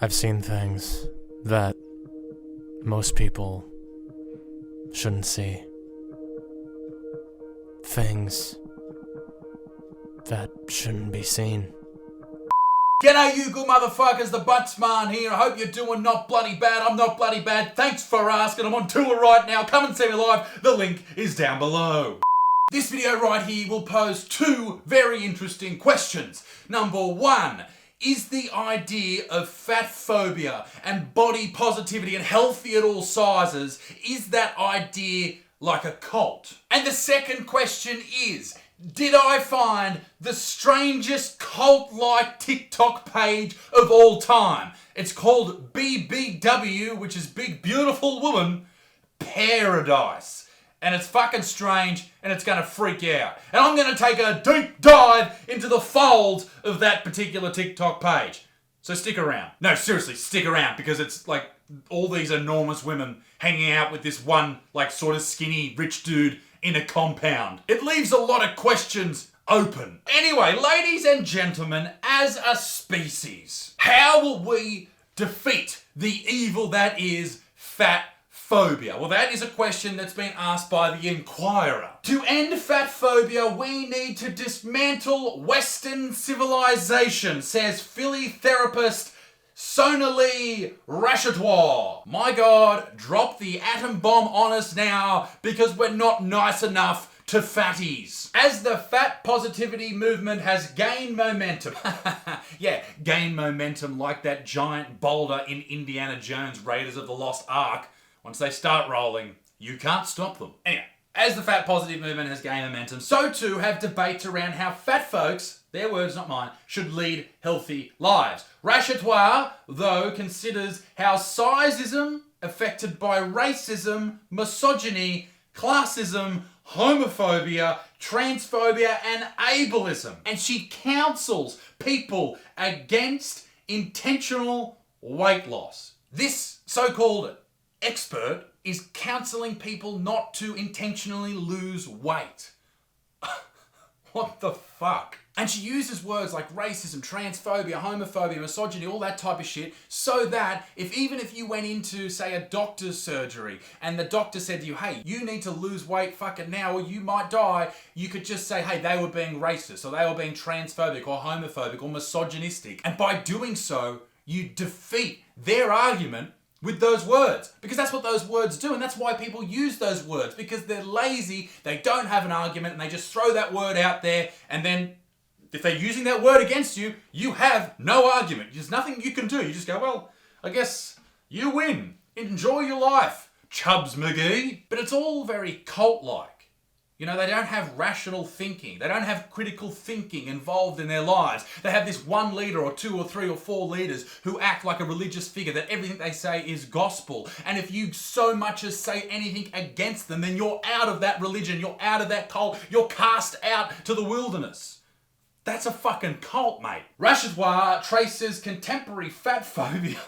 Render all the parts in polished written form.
I've seen things that most people shouldn't see. Things that shouldn't be seen. G'day you good motherfuckers, the Buttsman here. I hope you're doing not bloody bad. I'm not bloody bad. Thanks for asking. I'm on tour right now. Come and see me live. The link is down below. This video right here will pose two very interesting questions. Number one, is the idea of fat phobia and body positivity and healthy at all sizes, is that idea like a cult? And the second question is, did I find the strangest cult-like TikTok page of all time? It's called BBW, which is Big Beautiful Woman, Pearadise. And it's fucking strange, and it's going to freak you out. And I'm going to take a deep dive into the folds of that particular TikTok page. So stick around. No, seriously, stick around, because it's like all these enormous women hanging out with this one, like, sort of skinny, rich dude in a compound. It leaves a lot of questions open. Anyway, ladies and gentlemen, as a species, how will we defeat the evil that is fat phobia? Well, that is a question that's been asked by the Inquirer. To end fat phobia, we need to dismantle Western civilization, says Philly therapist Sonalee Rachetoir. My God, drop the atom bomb on us now, because we're not nice enough to fatties. As the fat positivity movement has gained momentum, yeah, gained momentum like that giant boulder in Indiana Jones' Raiders of the Lost Ark. Once they start rolling, you can't stop them. Anyway, as the fat positive movement has gained momentum, so too have debates around how fat folks, their words not mine, should lead healthy lives. Rachetoir, though, considers how sizeism, affected by racism, misogyny, classism, homophobia, transphobia, and ableism. And she counsels people against intentional weight loss. This so-called expert is counselling people not to intentionally lose weight. What the fuck? And she uses words like racism, transphobia, homophobia, misogyny, all that type of shit, so that even if you went into, say, a doctor's surgery and the doctor said to you, hey, you need to lose weight fucking now or you might die, you could just say, hey, they were being racist or they were being transphobic or homophobic or misogynistic. And by doing so, you defeat their argument with those words, because that's what those words do, and that's why people use those words, because they're lazy, they don't have an argument, and they just throw that word out there, and then if they're using that word against you, you have no argument. There's nothing you can do. You just go, well, I guess you win. Enjoy your life, Chubbs McGee. But it's all very cult-like. You know, they don't have rational thinking. They don't have critical thinking involved in their lives. They have this one leader or two or three or four leaders who act like a religious figure, that everything they say is gospel. And if you so much as say anything against them, then you're out of that religion. You're out of that cult. You're cast out to the wilderness. That's a fucking cult, mate. Rachetoir traces contemporary fat phobia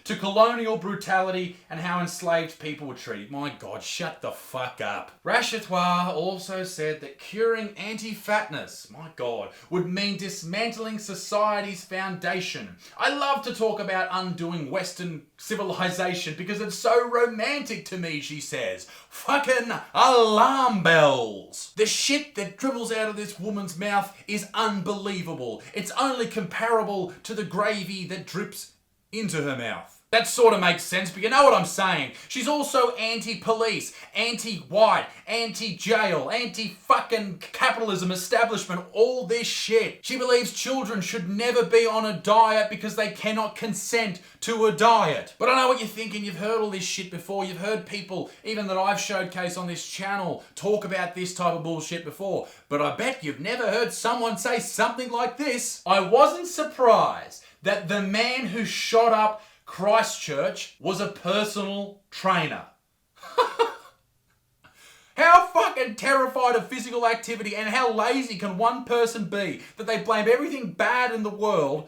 to colonial brutality and how enslaved people were treated. My God, shut the fuck up. Rachetoir also said that curing anti-fatness, my God, would mean dismantling society's foundation. I love to talk about undoing Western civilization because it's so romantic to me, she says. Fucking alarm bells. The shit that dribbles out of this woman's mouth is unbelievable. It's only comparable to the gravy that drips into her mouth. That sort of makes sense, but you know what I'm saying. She's also anti-police, anti-white, anti-jail, anti-fucking capitalism establishment, all this shit. She believes children should never be on a diet because they cannot consent to a diet. But I know what you're thinking. You've heard all this shit before. You've heard people, even that I've showcased on this channel, talk about this type of bullshit before. But I bet you've never heard someone say something like this. I wasn't surprised that the man who shot up Christchurch was a personal trainer. How fucking terrified of physical activity and how lazy can one person be that they blame everything bad in the world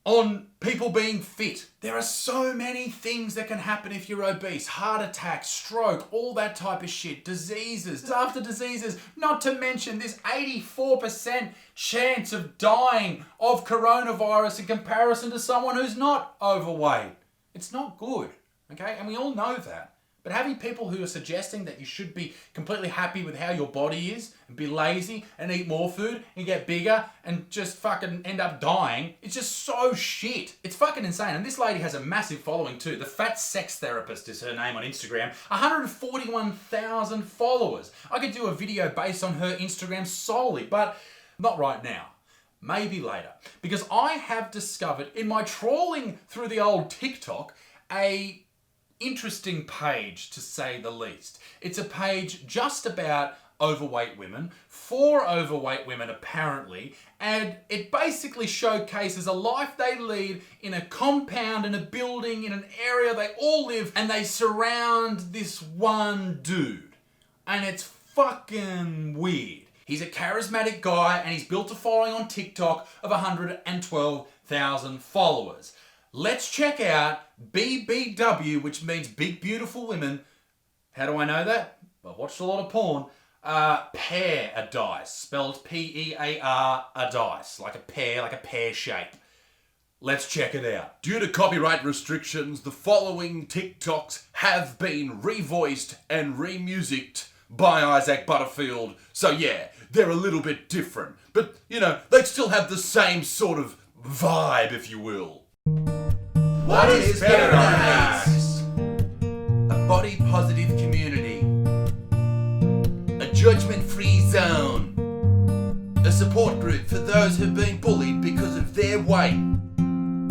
on people being fit. There are so many things that can happen if you're obese. Heart attack, stroke, all that type of shit. Diseases after diseases. Not to mention this 84% chance of dying of coronavirus in comparison to someone who's not overweight. It's not good, okay? And we all know that. But having people who are suggesting that you should be completely happy with how your body is and be lazy and eat more food and get bigger and just fucking end up dying, it's just so shit. It's fucking insane. And this lady has a massive following too. The Fat Sex Therapist is her name on Instagram. 141,000 followers. I could do a video based on her Instagram solely, but not right now. Maybe later. Because I have discovered in my trawling through the old TikTok a interesting page, to say the least. It's a page just about overweight women, for overweight women apparently, and it basically showcases a life they lead in a compound, in a building, in an area they all live, and they surround this one dude. And it's fucking weird. He's a charismatic guy and he's built a following on TikTok of 112,000 followers. Let's check out BBW, which means Big Beautiful Women. How do I know that? I've watched a lot of porn. Pearadise, spelled P-E-A-R-A-dice, like a pear shape. Let's check it out. Due to copyright restrictions, the following TikToks have been revoiced and remusicked by Isaac Butterfield. So yeah, they're a little bit different. But, you know, they still have the same sort of vibe, if you will. What is Pearadise? A body-positive community. A judgment-free zone. A support group for those who've been bullied because of their weight.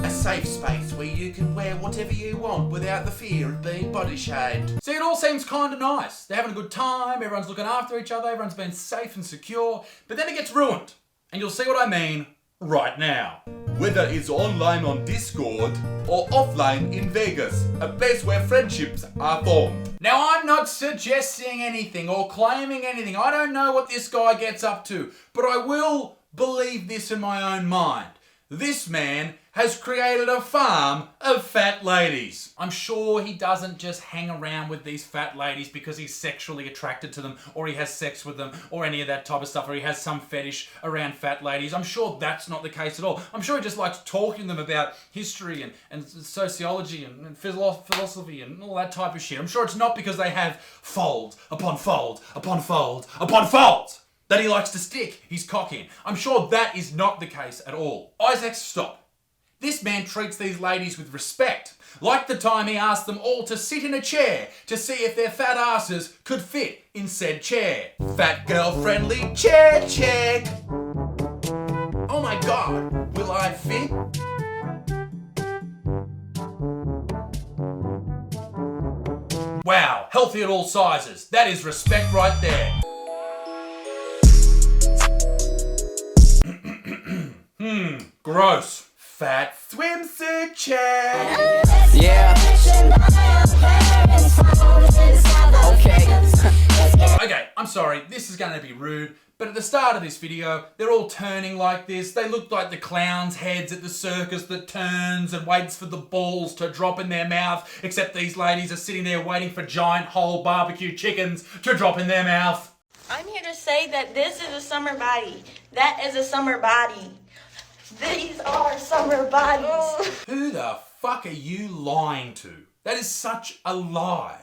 A safe space where you can wear whatever you want without the fear of being body shamed. See, it all seems kind of nice. They're having a good time, everyone's looking after each other, everyone's been safe and secure, but then it gets ruined. And you'll see what I mean right now. Whether it's online on Discord or offline in Vegas, a place where friendships are formed. Now, I'm not suggesting anything or claiming anything. I don't know what this guy gets up to, but I will believe this in my own mind. This man has created a farm of fat ladies. I'm sure he doesn't just hang around with these fat ladies because he's sexually attracted to them or he has sex with them or any of that type of stuff, or he has some fetish around fat ladies. I'm sure that's not the case at all. I'm sure he just likes talking to them about history and sociology and philosophy and all that type of shit. I'm sure it's not because they have fold upon fold upon fold upon fold that he likes to stick his cock in. I'm sure that is not the case at all. Isaac, stop. This man treats these ladies with respect. Like the time he asked them all to sit in a chair to see if their fat asses could fit in said chair. Fat girl friendly chair check. Oh my God, will I fit? Wow, healthy at all sizes. That is respect right there. Gross. Fat swimsuit check. Yeah. Okay, I'm sorry, this is going to be rude, but at the start of this video, they're all turning like this. They look like the clown's heads at the circus that turns and waits for the balls to drop in their mouth, except these ladies are sitting there waiting for giant whole barbecue chickens to drop in their mouth. I'm here to say that this is a summer body. That is a summer body. These are summer bodies. Who the fuck are you lying to? That is such a lie.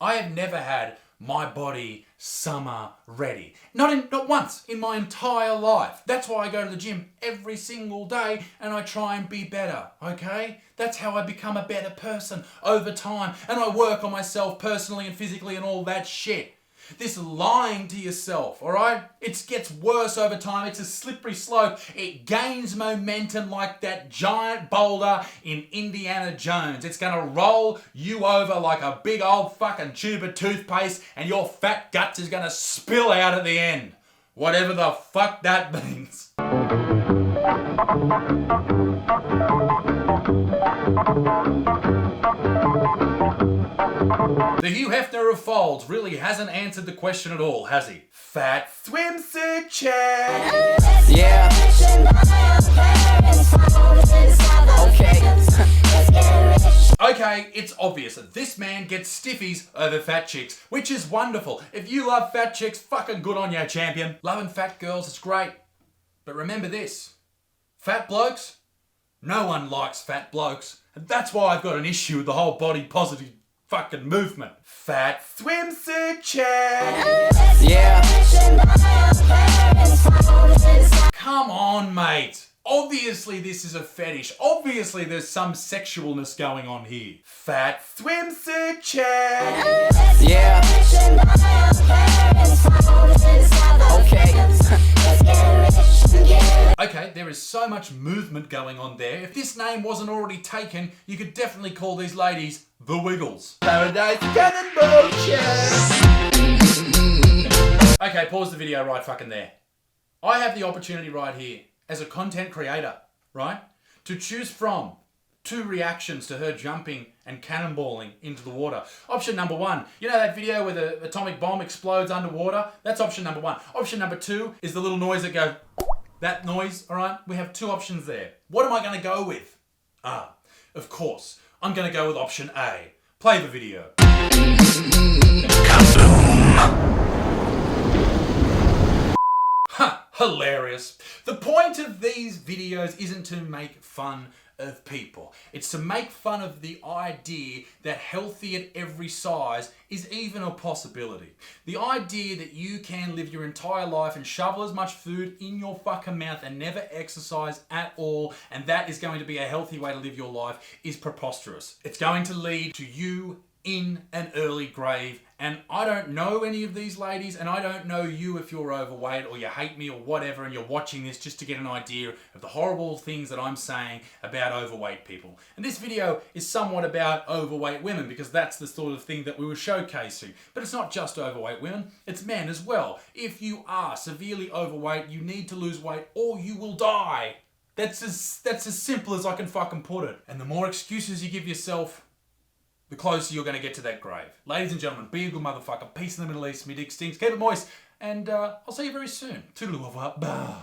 I have never had my body summer ready. Not once in my entire life. That's why I go to the gym every single day and I try and be better, okay? That's how I become a better person over time, and I work on myself personally and physically and all that shit. This lying to yourself, alright? It gets worse over time. It's a slippery slope. It gains momentum like that giant boulder in Indiana Jones. It's gonna roll you over like a big old fucking tube of toothpaste, and your fat guts is gonna spill out at the end. Whatever the fuck that means. The Hugh Hefner of folds really hasn't answered the question at all, has he? Fat swimsuit check. Yeah. Okay, it's obvious that this man gets stiffies over fat chicks, which is wonderful. If you love fat chicks, fucking good on you, champion. Loving fat girls is great. But remember this, fat blokes, no one likes fat blokes. And that's why I've got an issue with the whole body positive fucking movement. Fat swimsuit check. Yeah. Come on, mate. Obviously this is a fetish. Obviously there's some sexualness going on here. Fat swimsuit check. Yeah. Okay, there is so much movement going on there. If this name wasn't already taken, you could definitely call these ladies the Wiggles. Paradise Cannonball Check. Okay, pause the video right fucking there. I have the opportunity right here, as a content creator, right, to choose from two reactions to her jumping and cannonballing into the water. Option number one, you know that video where the atomic bomb explodes underwater? That's option number one. Option number two is the little noise that goes, that noise, all right? We have two options there. What am I going to go with? Of course, I'm going to go with option A. Play the video. Hilarious. The point of these videos isn't to make fun of people. It's to make fun of the idea that healthy at every size is even a possibility. The idea that you can live your entire life and shovel as much food in your fucking mouth and never exercise at all, and that is going to be a healthy way to live your life, is preposterous. It's going to lead to you in an early grave. And I don't know any of these ladies, and I don't know you if you're overweight or you hate me or whatever, and you're watching this just to get an idea of the horrible things that I'm saying about overweight people. And this video is somewhat about overweight women, because that's the sort of thing that we were showcasing. But it's not just overweight women, it's men as well. If you are severely overweight, you need to lose weight or you will die. That's as simple as I can fucking put it. And the more excuses you give yourself, the closer you're going to get to that grave. Ladies and gentlemen, be a good motherfucker. Peace in the Middle East. Me dick stinks. Keep it moist. And I'll see you very soon. Toodaloo. Bye.